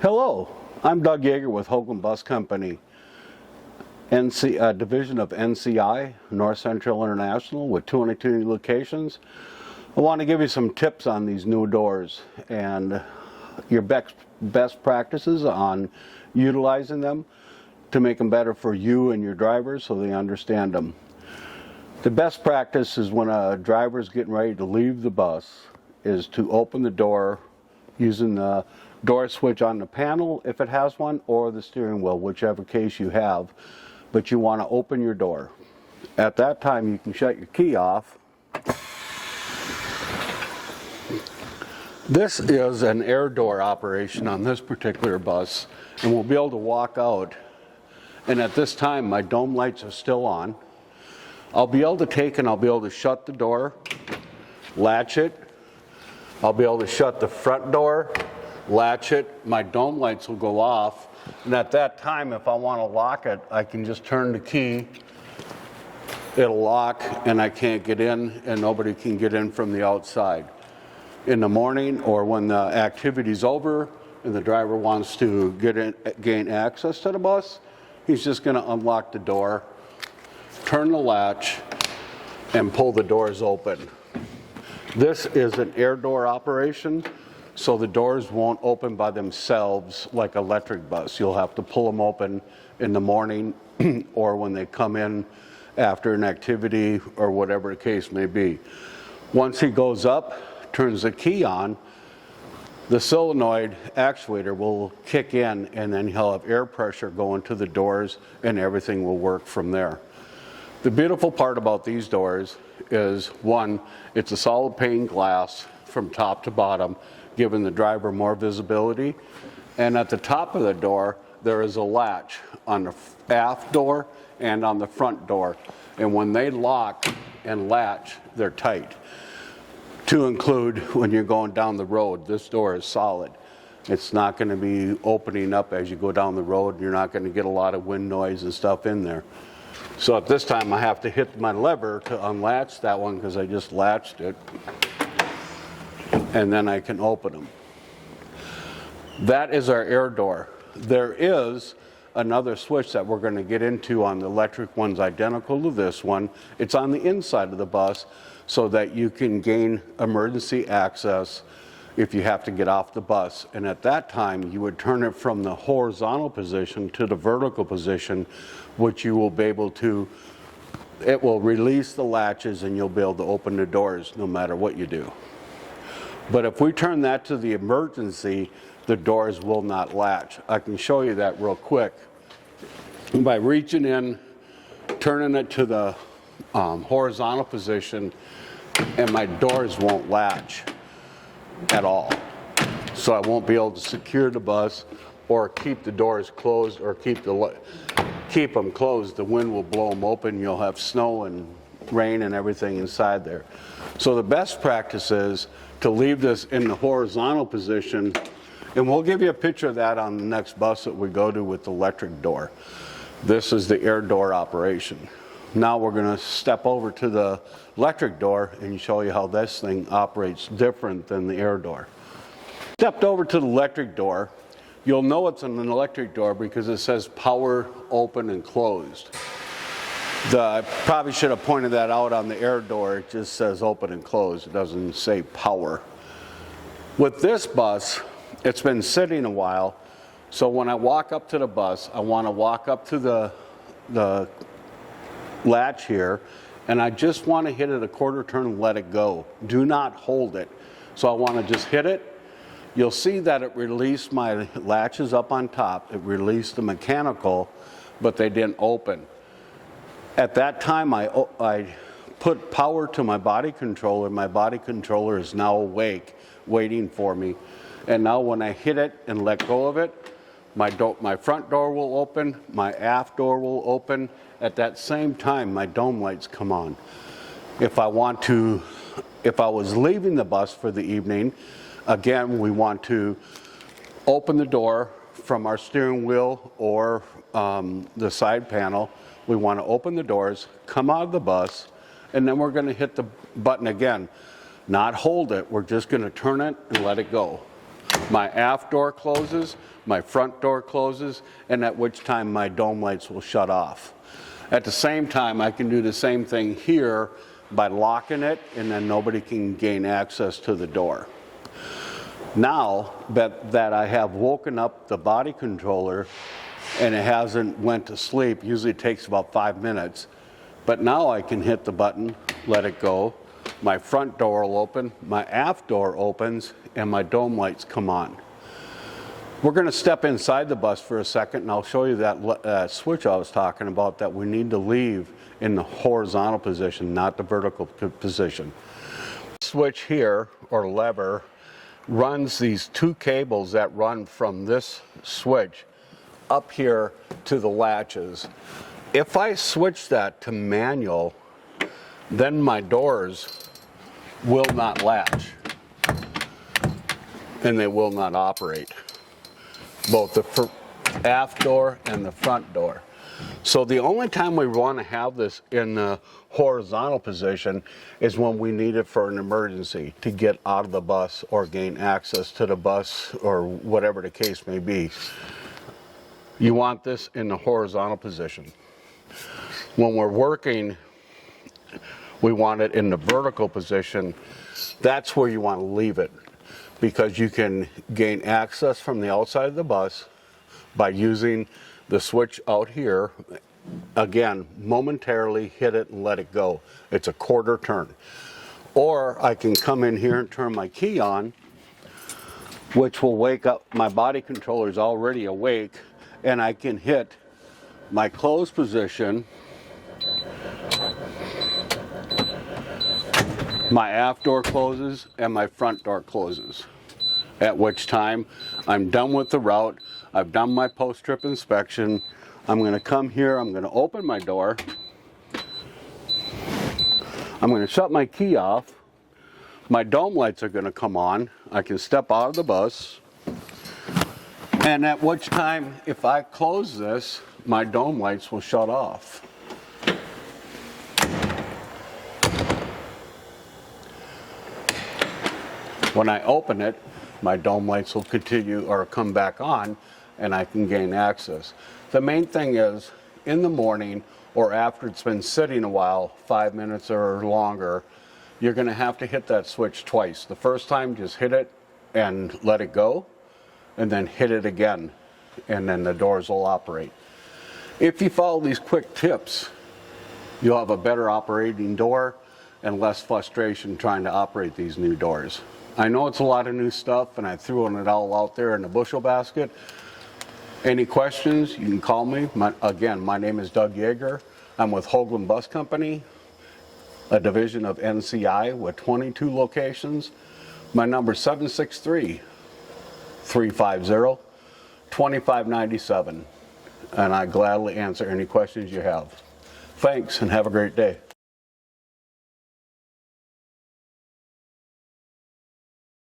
Hello, I'm Doug Yager with Hoglund Bus Company, division of NCI, North Central International, with 222 locations. I want to give you some tips on these new doors and your best practices on utilizing them to make them better for you and your drivers so they understand them. The best practice is when a driver is getting ready to leave the bus is to open the door using the door switch on the panel if it has one, or the steering wheel, whichever case you have. But you want to open your door. At that time you can shut your key off. This is an air door operation on this particular bus, and we'll be able to walk out, and at this time my dome lights are still on. I'll be able to take and I'll be able to shut the door, latch it. I'll be able to shut the front door, latch it, my dome lights will go off, and at that time if I want to lock it, I can just turn the key, it'll lock, and I can't get in, and nobody can get in from the outside. In the morning or when the activity's over and the driver wants to gain access to the bus, he's just going to unlock the door, turn the latch, and pull the doors open. This is an air door operation, so the doors won't open by themselves like electric bus. You'll have to pull them open in the morning or when they come in after an activity or whatever the case may be. Once he goes up, turns the key on, the solenoid actuator will kick in, and then he'll have air pressure going to the doors and everything will work from there. The beautiful part about these doors is, one, it's a solid pane glass from top to bottom, giving the driver more visibility. And at the top of the door, there is a latch on the aft door and on the front door. And when they lock and latch, they're tight. To include when you're going down the road, this door is solid. It's not going to be opening up as you go down the road. You're not going to get a lot of wind noise and stuff in there. So at this time I have to hit my lever to unlatch that one because I just latched it, and then I can open them. That is our air door. There is another switch that we're going to get into on the electric ones identical to this one. It's on the inside of the bus so that you can gain emergency access if you have to get off the bus. And at that time you would turn it from the horizontal position to the vertical position, which you will be able to, it will release the latches and you'll be able to open the doors no matter what you do. But if we turn that to the emergency, the doors will not latch. I can show you that real quick. By reaching in, turning it to the horizontal position, and my doors won't latch at all. So I won't be able to secure the bus or keep the doors closed or keep them closed. The wind will blow them open. You'll have snow and rain and everything inside there. So the best practice is to leave this in the horizontal position, and we'll give you a picture of that on the next bus that we go to with the electric door. This is the air door operation. Now we're going to step over to the electric door and show you how this thing operates different than the air door. Stepped over to the electric door. You'll know it's an electric door because it says power open and closed. I probably should have pointed that out on the air door. It just says open and closed. It doesn't say power. With this bus, it's been sitting a while, so when I walk up to the bus, I want to walk up to the latch here, and I just want to hit it a quarter turn and let it go. Do not hold it. So I want to just hit it. You'll see that it released my latches up on top. It released the mechanical, but they didn't open. At that time, I put power to my body controller. My body controller is now awake, waiting for me. And now when I hit it and let go of it, my front door will open, my aft door will open. At that same time, my dome lights come on. If I was leaving the bus for the evening, again, we want to open the door from our steering wheel or the side panel. We want to open the doors, come out of the bus, and then we're going to hit the button again. Not hold it, we're just going to turn it and let it go. My aft door closes, my front door closes, and at which time my dome lights will shut off. At the same time, I can do the same thing here by locking it, and then nobody can gain access to the door. Now that I have woken up the body controller and it hasn't went to sleep, usually it takes about 5 minutes, but now I can hit the button, let it go, my front door will open, my aft door opens, and my dome lights come on. We're going to step inside the bus for a second, and I'll show you that switch I was talking about that we need to leave in the horizontal position, not the vertical position. Switch here, or lever, runs these two cables that run from this switch up here to the latches. If I switch that to manual, then my doors will not latch and they will not operate, both the aft door and the front door. So the only time we want to have this in the horizontal position is when we need it for an emergency, to get out of the bus or gain access to the bus or whatever the case may be. You want this in the horizontal position. When we're working, we want it in the vertical position. That's where you want to leave it, because you can gain access from the outside of the bus by using the switch out here. Again, momentarily hit it and let it go. It's a quarter turn. Or I can come in here and turn my key on, which will wake up, my body controller is already awake, and I can hit my close position, my aft door closes, and my front door closes. At which time I'm done with the route, I've done my post-trip inspection, I'm going to come here, I'm going to open my door, I'm going to shut my key off, my dome lights are going to come on, I can step out of the bus, and at which time, if I close this, my dome lights will shut off. When I open it, my dome lights will continue or come back on, and I can gain access. The main thing is, in the morning or after it's been sitting a while, 5 minutes or longer, you're going to have to hit that switch twice. The first time, just hit it and let it go, and then hit it again, and then the doors will operate. If you follow these quick tips, you'll have a better operating door and less frustration trying to operate these new doors. I know it's a lot of new stuff, and I threw it all out there in the bushel basket. Any questions, you can call me. Again, my name is Doug Yager. I'm with Hoglund Bus Company, a division of NCI with 22 locations. My number is 763-350-2597, and I gladly answer any questions you have. Thanks, and have a great day.